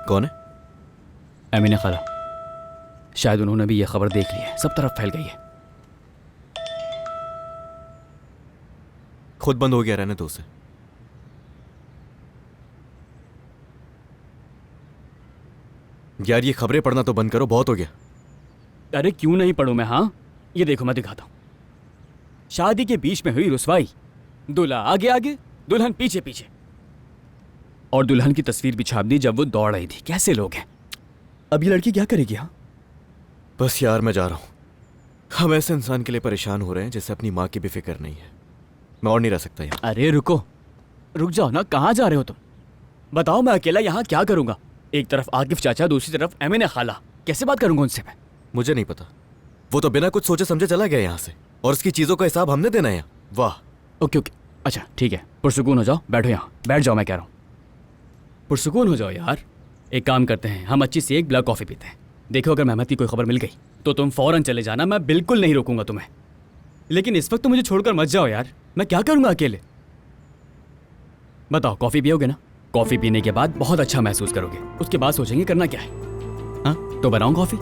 कौन है? एमिने खाला। शायद उन्होंने भी ये खबर देख ली है, सब तरफ फैल गई है। खुद बंद हो गया, रहने दो उसे। यार ये खबरें पढ़ना तो बंद करो, बहुत हो गया। अरे क्यों नहीं पढ़ूं मैं? हाँ ये देखो मैं दिखाता हूं। शादी के बीच में हुई रुसवाई, दूल्हा आगे आगे दुल्हन पीछे पीछे, और दुल्हन की तस्वीर भी छाप दी जब वो दौड़ रही थी। कैसे लोग हैं? अब ये लड़की क्या करेगी? हाँ बस यार मैं जा रहा हूं। हम ऐसे इंसान के लिए परेशान हो रहे हैं जिससे अपनी माँ की भी फिक्र नहीं है। मैं और नहीं रह सकता यार। अरे रुको, रुक जाओ ना। कहाँ जा रहे हो तुम? बताओ मैं अकेला यहाँ क्या करूंगा? एक तरफ आकिफ चाचा, दूसरी तरफ एमिने खाला। कैसे बात करूंगा उनसे मैं? मुझे नहीं पता, वो तो बिना कुछ सोचे समझे चला गया यहाँ से, और उसकी चीजों का हिसाब हमने देना है यहाँ। वाह। ओके ओके, अच्छा ठीक है, पुरसुकून हो जाओ, बैठो यहाँ, बैठ जाओ मैं कह रहा हूँ। पुरसुकून हो जाओ यार। एक काम करते हैं, हम अच्छी सी एक ब्लैक कॉफ़ी पीते हैं। देखो अगर मेहमत की कोई खबर मिल गई तो तुम फ़ौरन चले जाना, मैं बिल्कुल नहीं रोकूंगा तुम्हें। लेकिन इस वक्त तो मुझे छोड़कर मत जाओ यार, मैं क्या करूँगा अकेले? बताओ, कॉफ़ी पियोगे ना? कॉफ़ी पीने के बाद बहुत अच्छा महसूस करोगे, उसके बाद सोचेंगे करना क्या है। हाँ तो बनाऊँ कॉफ़ी?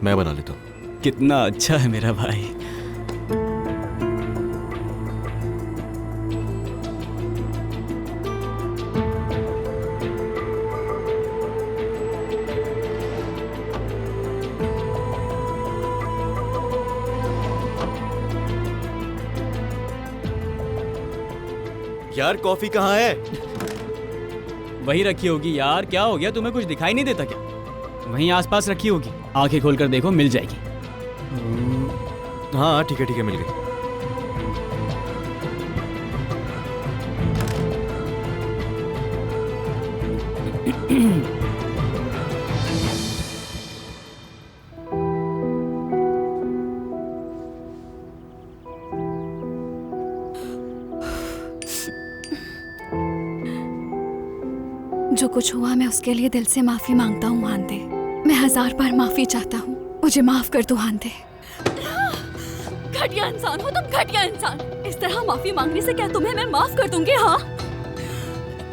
मैं बना लेता हूँ। कितना अच्छा है मेरा भाई। यार कॉफी कहाँ है? वही रखी होगी यार। क्या हो गया, तुम्हें कुछ दिखाई नहीं देता क्या? वहीं आसपास रखी होगी, आंखें खोलकर देखो, मिल जाएगी। हाँ ठीक है मिल गई। जो कुछ हुआ मैं उसके लिए दिल से माफी मांगता हूँ हांदे। मैं 1000 बार माफी चाहता हूँ, मुझे माफ कर दो हांदे। घटिया इंसान हो तुम, घटिया इंसान। इस तरह माफी मांगने से क्या तुम्हें मैं माफ कर दूंगी? हाँ,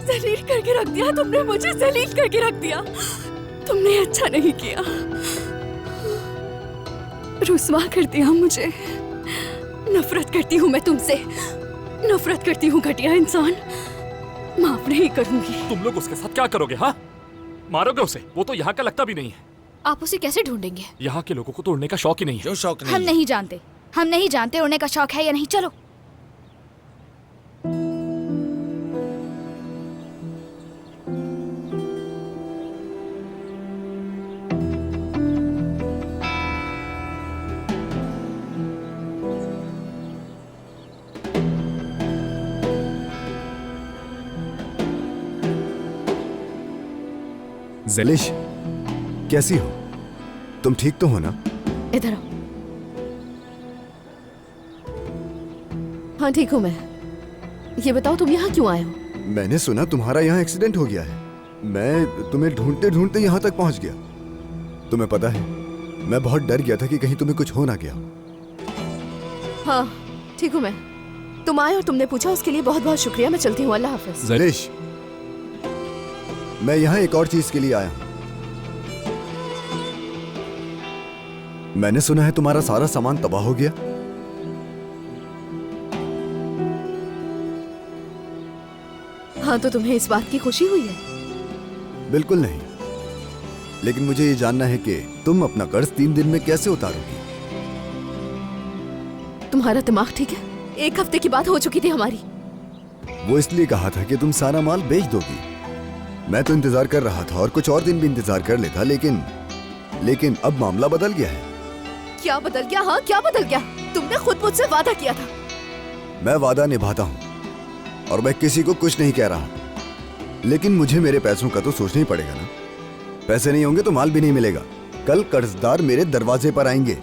जलील करके रख दिया तुमने मुझे, जलील करके रख दिया। तुमने अच्छा नहीं किया, रुस्वा कर दिया मुझे। नफरत करती हूँ मैं तुमसे, नफरत करती हूँ घटिया इंसान। माफ नहीं करूंगी। तुम लोग उसके साथ क्या करोगे? हाँ मारोगे उसे? वो तो यहाँ का लगता भी नहीं है। आप उसे कैसे ढूंढेंगे? यहाँ के लोगों को तो उड़ने का शौक ही नहीं है। जो शौक नहीं हम नहीं जानते, हम नहीं जानते उड़ने का शौक है या नहीं। चलो। ज़लिश, कैसी हो? तुम ठीक तो हो ना? इधर आओ। हाँ ठीक हूँ मैं। ये बताओ तुम यहाँ क्यों आए हो? मैंने सुना तुम्हारा यहाँ एक्सीडेंट हो गया है। मैं तुम्हें ढूंढते ढूंढते यहाँ तक पहुँच गया। तुम्हें पता है, मैं बहुत डर गया था कि कहीं तुम्हें कुछ हो ना गया। हाँ ठीक हूँ मैं। तुम आए और तुमने पूछा, उसके लिए बहुत बहुत शुक्रिया। मैं चलती हूँ, अल्लाह हाफिज। ज़लिश, मैं यहाँ एक और चीज के लिए आया हूँ। मैंने सुना है तुम्हारा सारा सामान तबाह हो गया। हाँ तो तुम्हें इस बात की खुशी हुई है? बिल्कुल नहीं, लेकिन मुझे ये जानना है कि तुम अपना कर्ज 3 दिन में कैसे उतारोगी। तुम्हारा दिमाग ठीक है? 1 हफ्ते की बात हो चुकी थी हमारी। वो इसलिए कहा था कि तुम सारा माल बेच दोगी। मैं तो इंतजार कर रहा था और कुछ और दिन भी इंतजार कर लेता, लेकिन अब मामला बदल गया है। क्या बदल गया? हाँ क्या बदल गया? तुमने खुद मुझसे वादा किया था। मैं वादा निभाता हूँ और मैं किसी को कुछ नहीं कह रहा, लेकिन मुझे मेरे पैसों का तो सोचना ही पड़ेगा ना। पैसे नहीं होंगे तो माल भी नहीं मिलेगा। कल कर्जदार मेरे दरवाजे पर आएंगे,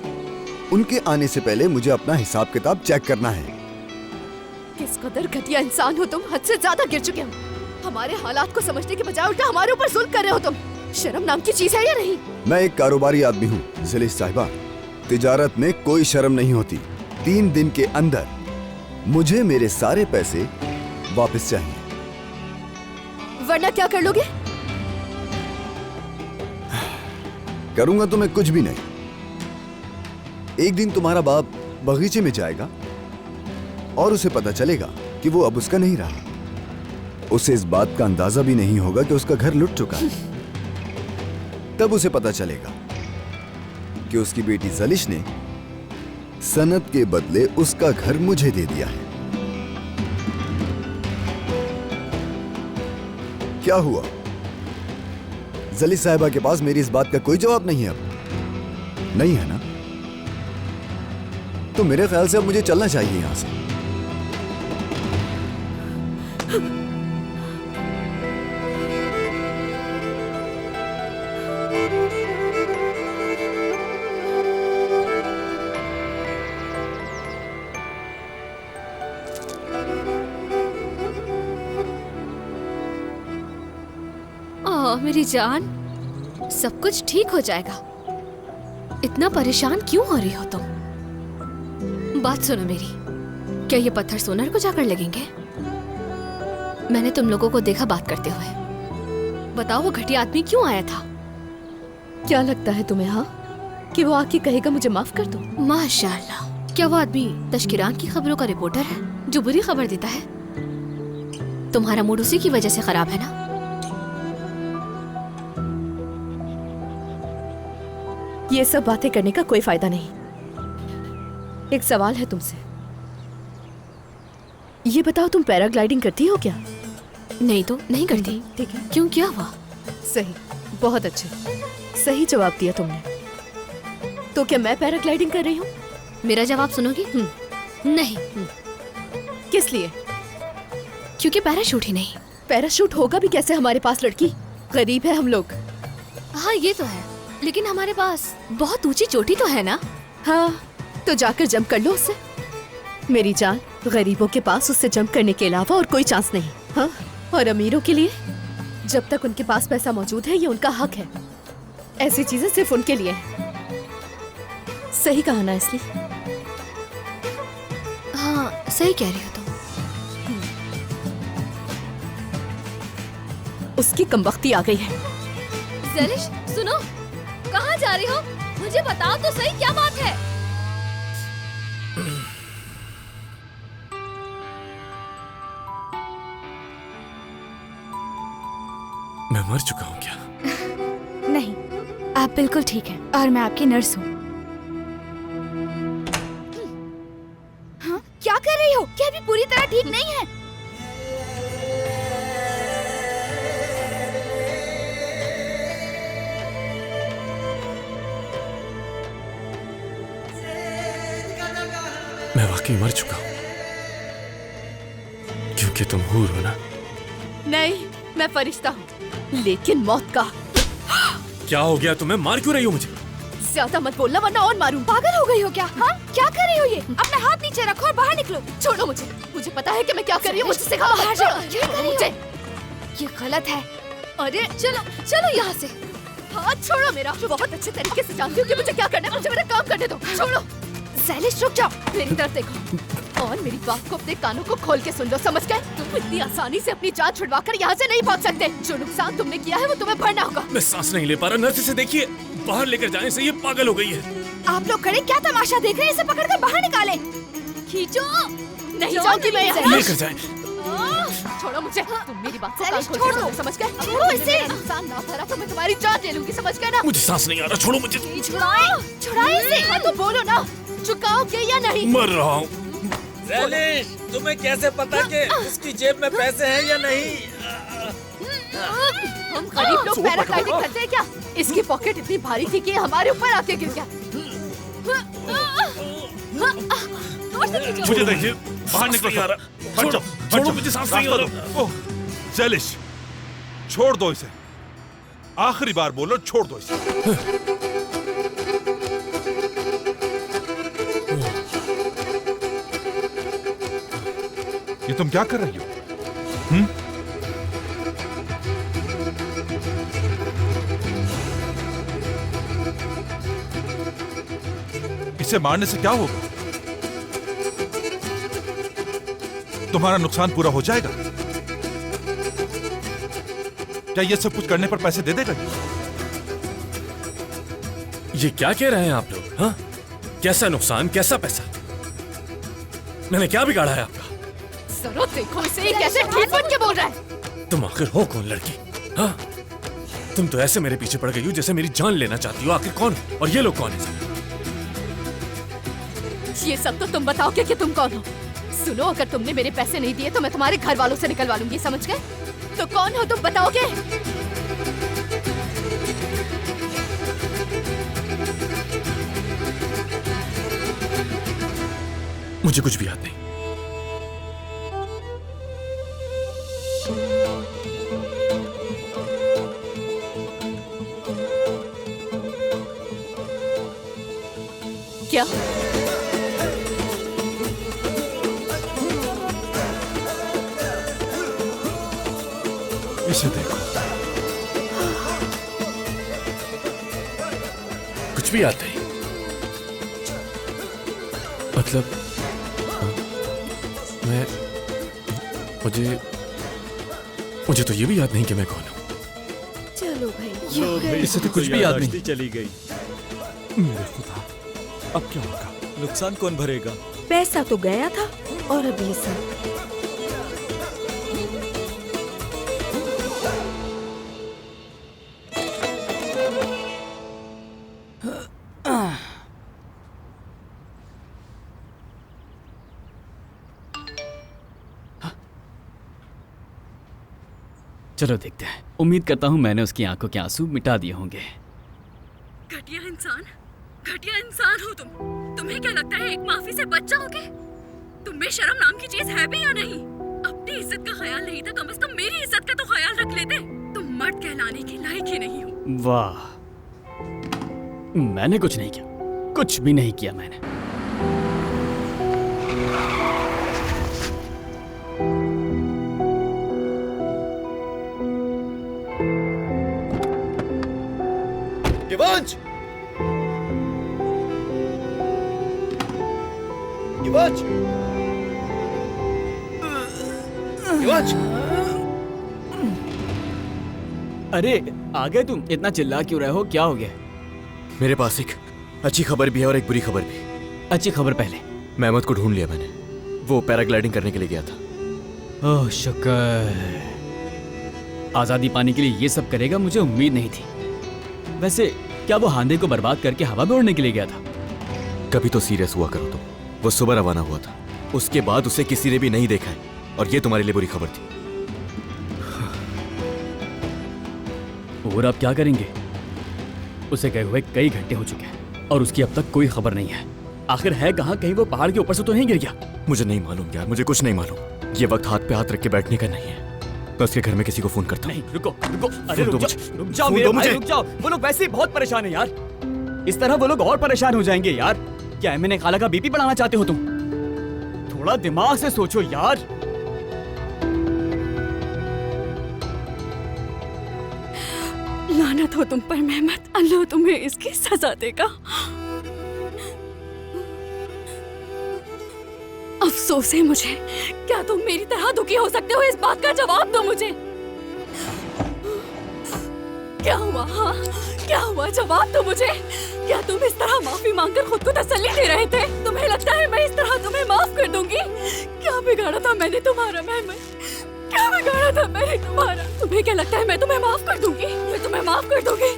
उनके आने से पहले मुझे अपना हिसाब किताब चेक करना है। किस कदर घटिया इंसान हो तुम, हद से ज्यादा गिर चुके हो। हमारे हालात को समझने के बजाय उल्टा हमारे ऊपर जुल्म कर रहे हो तुम। शर्म नाम की चीज है या नहीं? मैं एक कारोबारी आदमी हूँ ज़लिश साहिबा, तिजारत में कोई शर्म नहीं होती। 3 दिन के अंदर मुझे मेरे सारे पैसे वापस चाहिए। वरना क्या कर लोगे? करूंगा तो मैं कुछ भी नहीं। एक दिन तुम्हारा बाप बगीचे में जाएगा और उसे पता चलेगा कि वो अब उसका नहीं रहा। उसे इस बात का अंदाजा भी नहीं होगा कि उसका घर लुट चुका है। तब उसे पता चलेगा कि उसकी बेटी जलिश ने सनत के बदले उसका घर मुझे दे दिया है। क्या हुआ? जलिश साहिबा के पास मेरी इस बात का कोई जवाब नहीं है अब? नहीं है ना? तो मेरे ख्याल से अब मुझे चलना चाहिए यहां से। मेरी जान, सब कुछ ठीक हो जाएगा। इतना परेशान क्यों हो रही हो तुम? बात सुनो मेरी, क्या ये पत्थर सोनर को जाकर लगेंगे? मैंने तुम लोगों को देखा बात करते हुए। बताओ वो घटिया आदमी क्यों आया था? क्या लगता है तुम्हें हाँ कि वो आके कहेगा मुझे माफ कर दो? माशाल्लाह, क्या वो आदमी तशकीरान की खबरों का रिपोर्टर है जो बुरी खबर देता है? तुम्हारा मूड उसी की वजह से खराब है ना? ये सब बातें करने का कोई फायदा नहीं। एक सवाल है तुमसे, ये बताओ तुम पैराग्लाइडिंग करती हो क्या? नहीं तो नहीं करती। ठीक है, क्यों, क्या हुआ? सही, बहुत अच्छे, सही जवाब दिया तुमने। तो क्या मैं पैराग्लाइडिंग कर रही हूँ? मेरा जवाब सुनोगी? नहीं। किस लिए? क्योंकि पैराशूट ही नहीं। पैराशूट होगा भी कैसे हमारे पास लड़की? गरीब है हम लोग। हाँ ये तो है, लेकिन हमारे पास बहुत ऊंची चोटी तो है ना? हाँ, तो जाकर जंप कर लो उससे। मेरी जान, गरीबों के पास उससे जंप करने के अलावा और कोई चांस नहीं। हाँ, और अमीरों के लिए जब तक उनके पास पैसा मौजूद है ये उनका हक है। ऐसी चीजें सिर्फ उनके लिए है। सही कहा ना इसलिए? हाँ सही कह रही हो तुम। उसकी कमबख्ती आ गई है। ज़लिश, सुनो, कहाँ जा रही हो? मुझे बताओ तो सही, क्या बात है? मैं मर चुका हूँ क्या? नहीं, आप बिल्कुल ठीक हैं और मैं आपकी नर्स हूँ। हाँ, क्या कर रही हो? क्या अभी पूरी तरह ठीक नहीं है? मैं वाकई मर चुका हूँ, क्योंकि तुम हूर हो ना? नहीं, मैं फरिश्ता हूँ, लेकिन मौत का। क्या हो गया तुम्हें? मार क्यों रही हो मुझे? ज्यादा मत बोलना वरना और मारूं। पागल हो गई हो क्या? हाँ, क्या कर रही हो ये? अपना हाथ नीचे रखो और बाहर निकलो। छोड़ो मुझे, मुझे पता है कि मैं क्या कर रही हूँ। मुझे सिखाओ। बाहर जाओ। क्या कर रही हो? मुझे। ये गलत है। अरे चलो चलो यहाँ से। हाथ छोड़ो मेरा। बहुत अच्छे तरीके से जानती हूँ कि मुझे क्या करना है। मुझे मेरा काम करने दो। छोड़ो। ज़लिश, रुक जाओ। मेरी तरफ देखो और मेरी बात को अपने कानों को खोल के सुन लो, समझ गए? तुम इतनी आसानी से अपनी जान छुड़वाकर यहाँ से नहीं पहुँच सकते। जो नुकसान तुमने किया है वो तुम्हें भरना होगा। मैं सांस नहीं ले पा रहा। नर्स, इसे देखिए, बाहर लेकर जाने से ये पागल हो गई है। आप लोग खड़े क्या तमाशा देख रहे हैं? इसे पकड़कर बाहर निकालें। खींचो। नहीं जाऊंगी मैं यहाँ। लेकर जाएं। छोड़ो मुझे। तुम मेरी बात को कान ज़लिश, खोल छोड़ के दो। सुनो, समझ गए? छोड़ो इसे। नुकसान ना भरा तो मैं तुम्हारी जान ले लूंगी, समझ गए ना? मुझे सांस नहीं आ रहा, छोड़ो मुझे। छुड़ाए इसे। हाँ तो बोलो ना, चुकाओगे या नहीं? मर रहा हूँ। ज़लिश, तुम्हें कैसे पता कि उसकी जेब में पैसे हैं या नहीं? हम गरीब लोग पैराग्लाइडिंग करते हैं क्या? इसकी पॉकेट इतनी भारी थी कि हमारे ऊपर आके गिर गया। मुझे देखिए, बाहर निकलो यार। हट जाओ, छोड़ो, मुझे सांस नहीं आ रहा। ओह, ज़लिश, छोड़ दो इसे। आखिरी बार बोलो, छोड़ दो इसे। ये तुम क्या कर रही हो? इसे मारने से क्या होगा? तुम्हारा नुकसान पूरा हो जाएगा। क्या ये सब कुछ करने पर पैसे दे देगा? ये क्या कह रहे हैं आप लोग? हाँ, कैसा नुकसान, कैसा पैसा? मैंने क्या बिगाड़ा है आपका? जरा देखो इसे, ये कैसे ठीक बन के बोल रहा है। तुम आखिर हो कौन लड़की? हाँ, तुम तो ऐसे मेरे पीछे पड़ गई हो जैसे मेरी जान लेना चाहती हो। आखिर कौन हो? और ये लोग कौन है? ये सब तो तुम बताओगे कि तुम कौन हो। सुनो, अगर तुमने मेरे पैसे नहीं दिए तो मैं तुम्हारे घर वालों से निकलवा लूंगी, समझ गए? तो कौन हो तुम बताओगे? मुझे कुछ भी याद नहीं। क्या? इसे देखो, कुछ भी याद नहीं। मतलब मुझे तो ये भी याद नहीं कि मैं कौन हूँ। चलो भाई, इसे तो कुछ भी याद नहीं। चली गई। मेरे खुदा, अब क्या होगा? नुकसान कौन भरेगा? पैसा तो गया था और अब ये सब। चलो देखते हैं। उम्मीद करता हूँ मैंने उसकी आंखों के आंसू मिटा दिए होंगे। घटिया इंसान हो तुम। तुम्हें क्या लगता है एक माफी से बच जाओगे? तुम में शर्म नाम की चीज है भी या नहीं? अपनी इज्जत का ख्याल नहीं था, कम से कम मेरी इज्जत का तो ख्याल रख लेते। तुम मर्द कहलाने के लायक ही नहीं हो। वाह, मैंने कुछ नहीं किया, कुछ भी नहीं किया मैंने। दिवांश! दिवांश! दिवांश! अरे आ गए तुम? इतना चिल्ला क्यों रहे हो? क्या हो गया? मेरे पास एक अच्छी खबर भी है और एक बुरी खबर भी। अच्छी खबर पहले। मेहमत को ढूंढ लिया मैंने। वो पैराग्लाइडिंग करने के लिए गया था। ओह शुक्र। आजादी पाने के लिए ये सब करेगा, मुझे उम्मीद नहीं थी। वैसे क्या वो हांदे को बर्बाद करके हवा में उड़ने के लिए गया था? कभी तो सीरियस हुआ करो तुम। वो सुबह रवाना हुआ था, उसके बाद उसे किसी ने भी नहीं देखा है, और ये तुम्हारे लिए बुरी खबर थी। और आप क्या करेंगे? उसे गए हुए कई घंटे हो चुके हैं और उसकी अब तक कोई खबर नहीं है। आखिर है कहाँ? कहीं वो पहाड़ के ऊपर से तो नहीं गिर गया? मुझे नहीं मालूम यार, मुझे कुछ नहीं मालूम। ये वक्त हाथ पे हाथ रख के बैठने का नहीं है। मैं उसके घर में किसी को फोन करता हूँ। नहीं, रुको रुको, अरे फोन दो रुक जाओ, मुझे। रुक जाओ फोन मेरे दो भाई, मुझे। रुक जाओ। वो लोग वैसे ही बहुत परेशान है यार। इस तरह वो लोग और परेशान हो जाएंगे यार। क्या मैंने खाला का बीपी बढ़ाना चाहते हो तुम? थोड़ा दिमाग से सोचो यार। लानत हो तुम पर मेहमत, अल्लाह तुम्हें इसकी सजा देगा। अफसोस है मुझे। क्या तुम मेरी तरह दुखी हो सकते हो? इस बात का जवाब दो मुझे। क्या हुआ? हाँ, क्या हुआ? जवाब दो मुझे। क्या तुम इस तरह माफी मांगकर खुद को तसल्ली दे रहे थे? तुम्हें लगता है मैं इस तरह तुम्हें माफ कर दूंगी? क्या बिगाड़ा था मैंने तुम्हारा मेहमत? क्या बिगाड़ा था मैंने तुम्हारा? तुम्हें क्या लगता है मैं तुम्हें माफ कर दूंगी? मैं तुम्हें माफ कर दूंगी?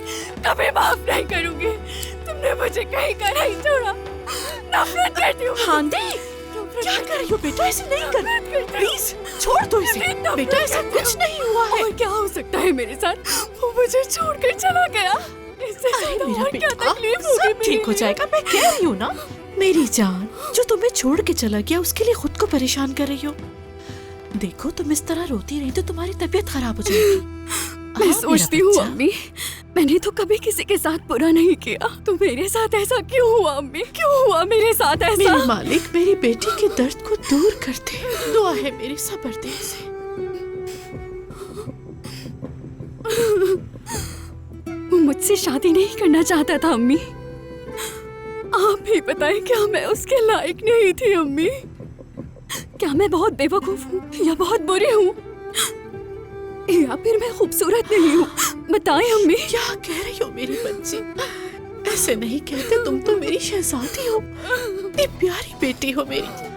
कभी माफ नहीं करूंगी। तुमने मुझे कहीं का नहीं छोड़ा। नफरत करती हूँ। हांदी, क्या कर रही हो बेटा? ऐसे नहीं कर, प्लीज छोड़ दो इसे। बेटा ऐसा कुछ नहीं हुआ है। और क्या हो सकता है मेरे साथ? वो मुझे छोड़कर चला गया। इससे अरे ज्यादा मेरा और क्या बेटा, तकलीफ होगी सब ठीक हो जाएगा। मैं कह रही हूँ ना, मेरी जान, जो तुम्हें छोड़ के चला गया उसके लिए खुद को परेशान कर रही हो। देखो तुम इस तरह रोती रही तो तुम्हारी तबीयत खराब हो जाएगी। मैं सोचती हूँ अम्मी, मैंने तो कभी किसी के साथ बुरा नहीं किया, तो मेरे साथ ऐसा क्यों हुआ अम्मी? क्यों हुआ मेरे साथ ऐसा? मेरे मालिक मेरी बेटी के दर्द को दूर करते। दुआ है मेरी सब्र दे इसे। वो मुझसे शादी नहीं करना चाहता था अम्मी। आप ही बताएं, क्या मैं उसके लायक नहीं थी अम्मी? क्या मैं बहुत बेवकूफ हूँ या बहुत बुरी हूँ? या फिर मैं खूबसूरत नहीं हूँ? बताएं अम्मी। क्या कह रही हो मेरी बच्ची? ऐसे नहीं कहते, तुम तो मेरी शहजादी हो, इतनी प्यारी बेटी हो मेरी।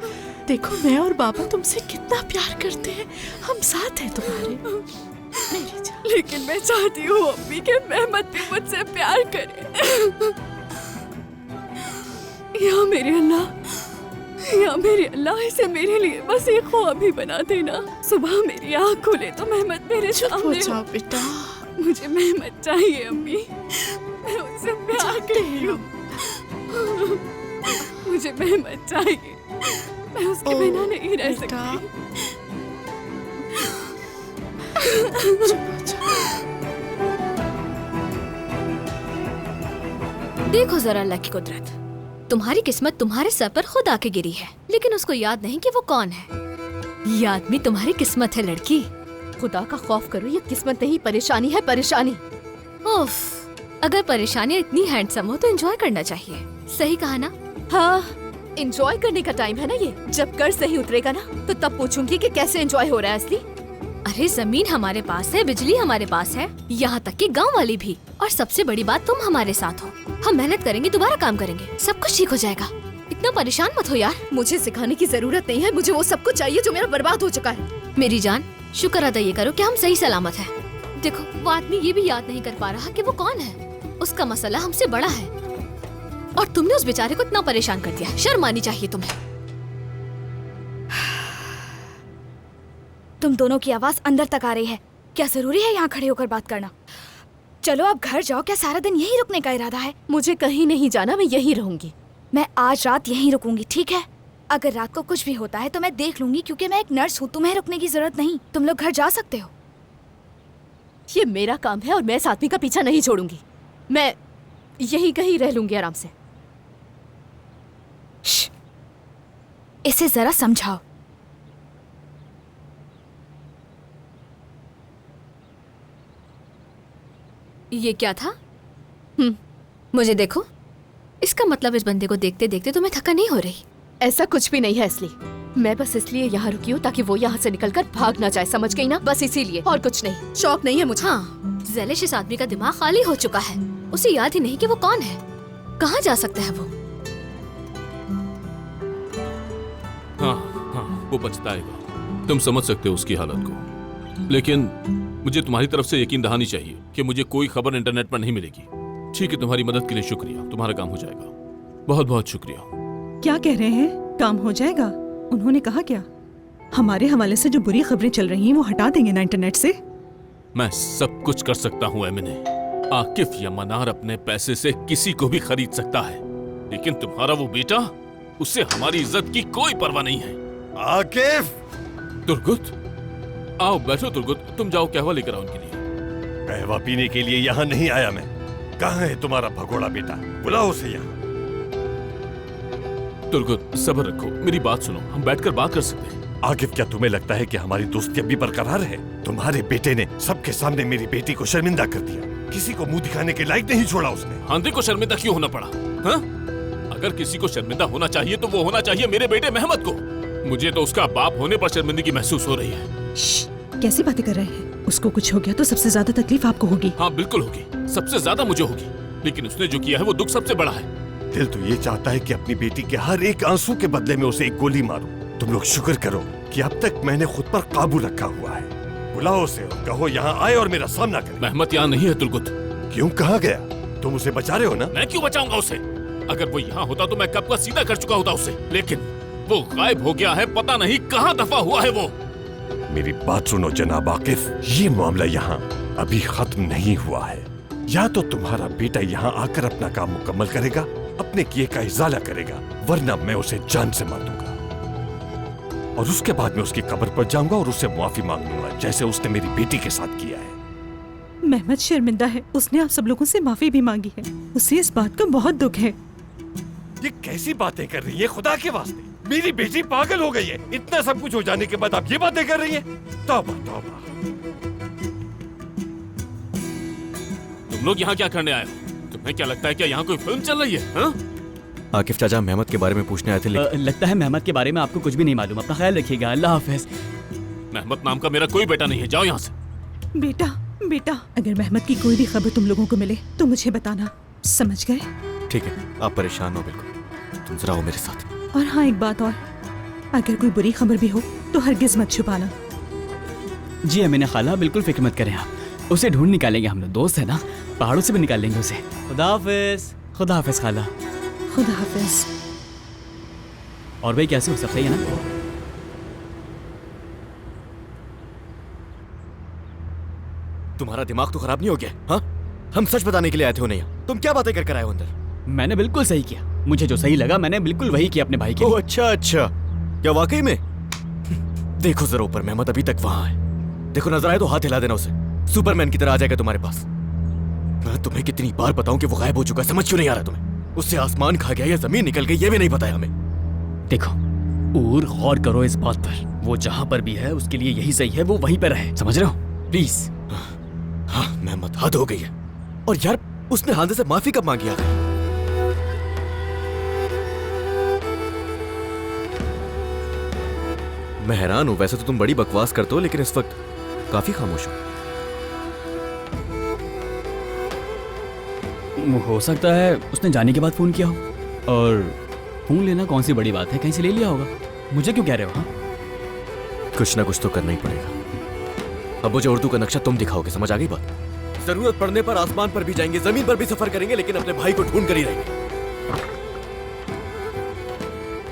देखो मैं और बाबा तुमसे कितना प्यार करते हैं, हम साथ हैं तुम्हारे मेरी जान। लेकिन मैं चाहती हूँ अम्मी कि मेहमत भी मुझसे प्यार करे। या मेरे अल्लाह इसे मेरे लिए बस एक ख्वाब ही बना देना। सुबह मेरी आँख खुले तो मेहमत मेरे सामने हो। जाओ बेटा, मुझे मेहमत चाहिए अम्मी, मैं उससे प्यार करती हूँ। मुझे मेहमत चाहिए, मैं उसके बिना नहीं रह सकती। देखो जरा अल्लाह की कुदरत, तुम्हारी किस्मत तुम्हारे सर पर खुद आके गिरी है, लेकिन उसको याद नहीं कि वो कौन है। ये आदमी तुम्हारी किस्मत है लड़की। खुदा का खौफ करो, ये किस्मत नहीं परेशानी है, परेशानी। उफ, अगर परेशानी इतनी हैंडसम हो तो एंजॉय करना चाहिए। सही कहा ना? हाँ, एंजॉय करने का टाइम है ना ये। जब कर्ज सही उतरेगा ना तो तब पूछूंगी कि कैसे एंजॉय हो रहा है असली। अरे जमीन हमारे पास है, बिजली हमारे पास है, यहाँ तक कि गांव वाली भी। और सबसे बड़ी बात, तुम हमारे साथ हो। हम मेहनत करेंगे, दोबारा काम करेंगे, सब कुछ ठीक हो जाएगा। इतना परेशान मत हो यार। मुझे सिखाने की जरूरत नहीं है, मुझे वो सब कुछ चाहिए जो मेरा बर्बाद हो चुका है। मेरी जान, शुक्र अदा ये करो कि हम सही सलामत हैं। देखो वो आदमी ये भी याद नहीं कर पा रहा कि वो कौन है। उसका मसला हमसे बड़ा है और तुमने उस बेचारे को इतना परेशान कर दिया। शर्म आनी चाहिए तुम्हें। तुम दोनों की आवाज अंदर तक आ रही है। क्या जरूरी है यहाँ खड़े होकर बात करना? चलो अब घर जाओ। क्या सारा दिन यहीं रुकने का इरादा है? मुझे कहीं नहीं जाना, मैं यहीं रहूंगी। मैं आज रात यहीं रुकूंगी, ठीक है? अगर रात को कुछ भी होता है तो मैं देख लूंगी, क्योंकि मैं एक नर्स हूँ। तुम्हें रुकने की जरूरत नहीं, तुम लोग घर जा सकते हो। ये मेरा काम है और मैं इस आदमी का पीछा नहीं छोड़ूंगी। मैं यहीं कहीं रह लूंगी आराम से। इसे जरा समझाओ। ये क्या था? मुझे देखो। इसका मतलब इस बंदे को देखते देखते तुम्हें थका नहीं हो रही? ऐसा कुछ भी नहीं है असली। मैं बस इसलिए यहाँ रुकी हूँ ताकि वो यहाँ से निकलकर भाग ना जाए, समझ गई ना? बस इसीलिए, और कुछ नहीं। शौक नहीं है मुझे। हाँ, ज़ैलिश इस आदमी का दिमाग खाली हो चुका है। उसे याद ही नहीं कि वो कौन है, कहाँ जा सकता है वो। हाँ, वो पछताएगा। तुम समझ सकते हो उसकी हालत को, लेकिन मुझे तुम्हारी तरफ से यकीन दहानी चाहिए कि मुझे कोई खबर इंटरनेट पर नहीं मिलेगी। ठीक है, तुम्हारी मदद के लिए शुक्रिया। तुम्हारा काम हो जाएगा। बहुत बहुत शुक्रिया। क्या कह रहे हैं? काम हो जाएगा? उन्होंने कहा क्या? हमारे हवाले से जो बुरी खबरें चल रही हैं वो हटा देंगे ना इंटरनेट से? मैं सब कुछ कर सकता हूँ एमिने। आकिफ या मनार अपने पैसे से किसी को भी खरीद सकता है, लेकिन तुम्हारा वो बेटा, उससे हमारी इज्जत की कोई परवाह नहीं है। आकिफ! तुर्गुत, आओ बैठो। तुर्गुत, तुम जाओ कहवा लेकर आओ उनके लिए। कहवा पीने के लिए यहाँ नहीं आया मैं। कहाँ है तुम्हारा भगोड़ा बेटा? बुलाओ उसे यहाँ। तुर्गुत, सब्र रखो, मेरी बात सुनो, हम बैठकर बात कर सकते हैं। आकिफ, क्या तुम्हें लगता है कि हमारी दोस्ती अब भी बरकरार है? तुम्हारे बेटे ने सबके सामने मेरी बेटी को शर्मिंदा कर दिया। किसी को मुंह दिखाने के लायक नहीं छोड़ा उसने। हांदे को शर्मिंदा क्यों होना पड़ा? हाँ? अगर किसी को शर्मिंदा होना चाहिए तो वो होना चाहिए मेरे बेटे मेहमत को। मुझे तो उसका बाप होने पर शर्मिंदगी महसूस हो रही है। कैसी बातें कर रहे हैं? उसको कुछ हो गया तो सबसे ज्यादा तकलीफ आपको होगी। हाँ बिल्कुल होगी, सबसे ज्यादा मुझे होगी, लेकिन उसने जो किया है वो दुख सबसे बड़ा है। दिल तो ये चाहता है कि अपनी बेटी के हर एक आंसू के बदले में उसे एक गोली मारूं। तुम लोग शुक्र करो कि अब तक मैंने खुद पर काबू रखा हुआ है। बुलाओ उसे और कहो यहाँ आए और मेरा सामना करे। मेहमत यहाँ नहीं है तुर्गुत। क्यों, कहाँ गया? तुम उसे बचा रहे हो ना? मैं क्यों बचाऊंगा उसे? अगर वो यहाँ होता तो मैं कब का सीधा कर चुका होता उसे, लेकिन वो गायब हो गया है। पता नहीं कहाँ दफा हुआ है वो। मेरी बात सुनो जनाब आकिफ, ये मामला यहाँ अभी खत्म नहीं हुआ है। या तो तुम्हारा बेटा यहाँ आकर अपना काम मुकम्मल करेगा, अपने किए का इजाला करेगा, वरना मैं उसे जान से मार दूंगा। और उसके बाद मैं उसकी कब्र पर जाऊंगा और उससे माफी मांग लूंगा, जैसे उसने मेरी बेटी के साथ किया है। मेहमत शर्मिंदा है, उसने आप सब लोगों से माफी भी मांगी है। उसे इस बात का बहुत दुख है। ये कैसी बातें कर रही है खुदा के वास्ते? मेरी बेटी पागल हो गई है। इतना सब कुछ हो जाने के बाद आप ये बातें कर रही है? तौबा तौबा। तुम लोग यहाँ क्या करने आए हो? तुम्हें क्या लगता है क्या यहाँ कोई फिल्म चल रही है? हाँ? आकिफ चाचा मेहमत के बारे में पूछने आए थे, लेकिन लगता है मेहमत के बारे में आपको कुछ भी नहीं मालूम। अपना ख्याल रखिएगा। अल्लाह हाफिज। मेहमत नाम का मेरा कोई बेटा नहीं है, जाओ यहाँ से। बेटा बेटा, अगर मेहमत की कोई भी खबर तुम लोगों को मिले तो मुझे बताना, समझ गए? ठीक है, आप परेशान हो बिल्कुल, तुम जरा आओ मेरे साथ। और हाँ, एक बात और, अगर कोई बुरी खबर भी हो तो हरगिज मत छुपाना। जी अमीना खाला, बिल्कुल फिक्र मत करें आप, उसे ढूंढ निकालेंगे हम लोग, दोस्त है ना, पहाड़ों से भी निकाल लेंगे उसे। खुदा हाफिज। खुदा हाफिज खाला। खुदा हाफिज। और भाई कैसे हो, सब सही है ना? तुम्हारा दिमाग तो खराब नहीं हो गया? हाँ, हम सच बताने के लिए आए थे उन्हें यहाँ, तुम क्या बातें कर आए हो अंदर? मैंने बिल्कुल सही किया, मुझे जो सही लगा मैंने बिल्कुल वही किया अपने भाई के लिए। अच्छा अच्छा, क्या वाकई में? देखो जरा ऊपर, मेहमत अभी तक वहां है, देखो नजर आए तो हाथ हिला देना उसे, सुपरमैन की तरह आ जाएगा तुम्हारे पास। मैं तुम्हें कितनी बार बताऊं कि वो गायब हो चुका है, समझ क्यों नहीं आ रहा तुम्हें? उससे आसमान खा गया या जमीन निकल गई, ये भी नहीं पता है हमें। देखो और गौर करो इस बात पर, वो जहां पर भी है उसके लिए यही सही है, वो वहीं पर रहे, समझ रहे हो? प्लीज। हाँ मेहमत, हद हो गई है। और यार उसने हांदे से माफी कब मांगी आखिर? मैं हैरान हूं, वैसे तो तुम बड़ी बकवास करते हो लेकिन इस वक्त काफी खामोश हो सकता है उसने जाने के बाद फोन किया हो, और फोन लेना कौन सी बड़ी बात है, कहीं से ले लिया होगा। मुझे क्यों कह रहे हो? हाँ, कुछ ना कुछ तो करना ही पड़ेगा। अब मुझे उर्दू का नक्शा तुम दिखाओगे, समझ आ गई बात? जरूरत पड़ने पर आसमान पर भी जाएंगे, जमीन पर भी सफर करेंगे, लेकिन अपने भाई को ढूंढ कर ही रहेंगे।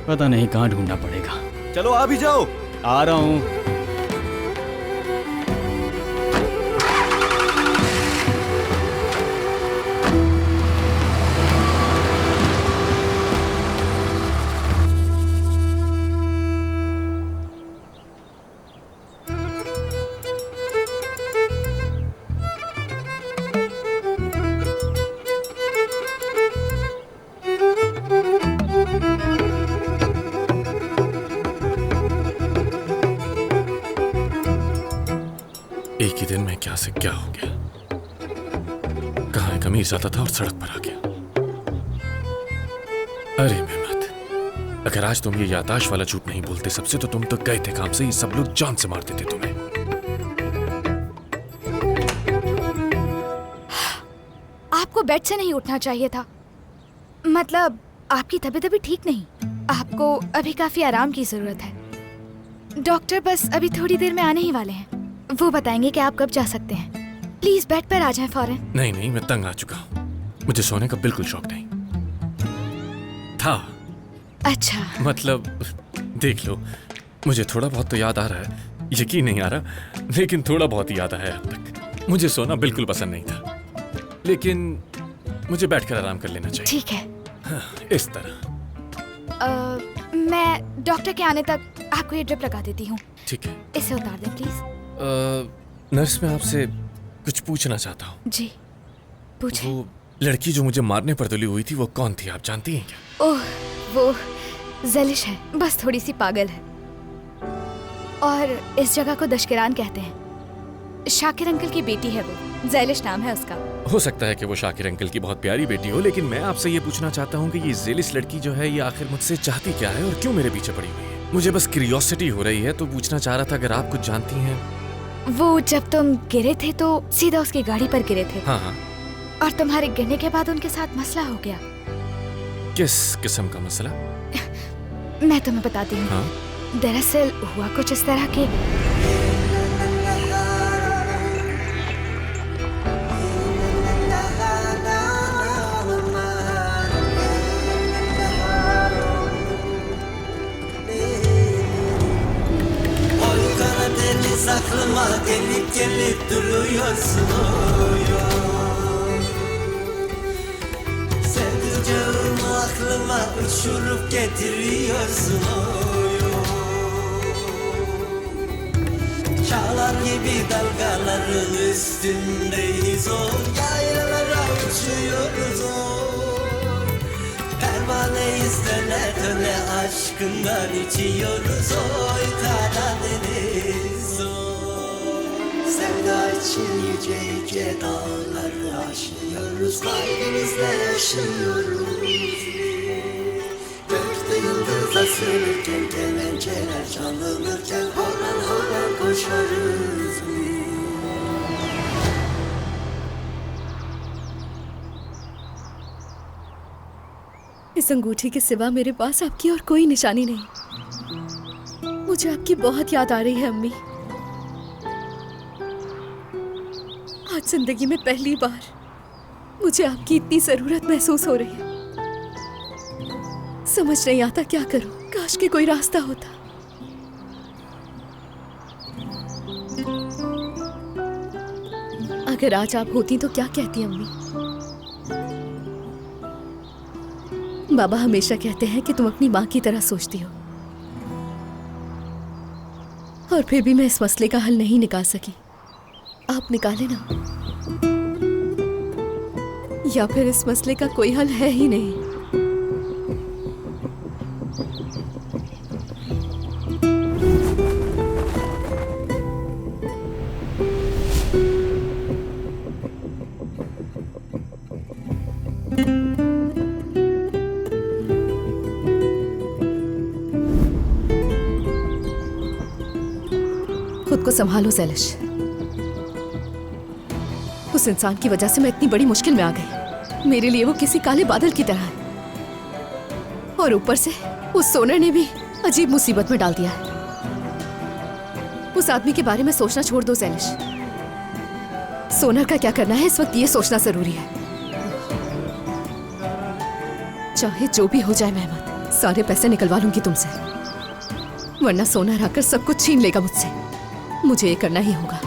पता नहीं कहाँ ढूंढना पड़ेगा। चलो आ भी जाओ। आ रहा हूँ। एक ही दिन में क्या से क्या हो गया, कहाँ एक अमीर जाता था और सड़क पर आ गया। अरे मेहमत, अगर आज तुम ये यादाश्त वाला झूठ नहीं बोलते सबसे, तो तुम तो गए थे काम से, ये सब लोग जान से मार देते तुम्हें। आपको बेड से नहीं उठना चाहिए था, मतलब आपकी तबीयत अभी ठीक नहीं, आपको अभी काफी आराम की जरूरत है। डॉक्टर बस अभी थोड़ी देर में आने ही वाले हैं, वो बताएंगे कि आप कब जा सकते हैं। प्लीज बेड पर आ जाएं फौरन। नहीं नहीं, मैं तंग आ चुका हूँ, मुझे सोने का बिल्कुल शौक नहीं था। अच्छा, मतलब देख लो, मुझे थोड़ा बहुत तो याद आ रहा है, यकीन नहीं आ रहा, लेकिन थोड़ा बहुत ही याद आया अब तक। मुझे सोना बिल्कुल पसंद नहीं था, लेकिन मुझे बैठकर आराम कर लेना चाहिए। ठीक है। हाँ, इस तरह। मैं डॉक्टर के आने तक आपको ये ड्रिप लगा देती हूँ। ठीक है। इसे उतार दें प्लीज। नर्स, मैं आपसे कुछ पूछना चाहता हूँ। जी पूछें। वो लड़की जो मुझे मारने पर तुली हुई थी, वो कौन थी, आप जानती हैं क्या? ओह, वो ज़लिश है, बस थोड़ी सी पागल है, और इस जगह को दशकिरान कहते हैं। शाकिर अंकल की बेटी है वो, ज़लिश नाम है उसका। हो सकता है कि वो शाकिर अंकल की बहुत प्यारी बेटी हो, लेकिन मैं आपसे ये पूछना चाहता हूँ कि ये ज़लिश लड़की जो है, ये आखिर मुझसे चाहती क्या है और क्यों मेरे पीछे पड़ी हुई है? मुझे बस क्यूरियोसिटी हो रही है, तो पूछना चाह रहा था, अगर आप कुछ जानती हैं। वो जब तुम गिरे थे तो सीधा उसकी गाड़ी पर गिरे थे। हाँ हाँ। और तुम्हारे गिरने के बाद उनके साथ मसला हो गया। किस किस्म का मसला? मैं तुम्हें बताती हूँ। हाँ? दरअसल हुआ कुछ इस तरह के, aklıma gelip gelip duruyorsun Sevdiceğimi aklıma uçurup getiriyorsun Çağlar gibi dalgaların üstündeyiz Yaylalara uçuyoruz Pervaneyiz döne döne aşkından içiyoruz Karadeniz Sevda için yüce yüce dağları aşıyoruz Kalbimizde yaşıyoruz Gökte yıldızla sönürken kemençeler çalınırken Horan horan koşarız biz इस अंगूठी के सिवा मेरे पास आपकी और कोई निशानी नहीं। मुझे आपकी बहुत याद आ रही है अम्मी। आज जिंदगी में पहली बार मुझे आपकी इतनी जरूरत महसूस हो रही है। समझ नहीं आता क्या करूं। काश के कोई रास्ता होता। अगर आज आप होती तो क्या कहती अम्मी? बाबा हमेशा कहते हैं कि तुम अपनी माँ की तरह सोचती हो, और फिर भी मैं इस मसले का हल नहीं निकाल सकी। आप निकाले ना, या फिर इस मसले का कोई हल है ही नहीं। खुद को संभालो ज़ैलिश। उस इंसान की वजह से मैं इतनी बड़ी मुश्किल में आ गई। मेरे लिए वो किसी काले बादल की तरह है, और ऊपर से उस सोनर ने भी अजीब मुसीबत में डाल दिया है। उस आदमी के बारे में सोचना छोड़ दो ज़ैलिश। सोनर का क्या करना है इस वक्त ये सोचना जरूरी है। चाहे जो भी हो जाए मेहमत, सारे पैसे निकलवा लूंगी तुमसे, वरना सोनर आकर सब कुछ छीन लेगा मुझसे। मुझे ये करना ही होगा।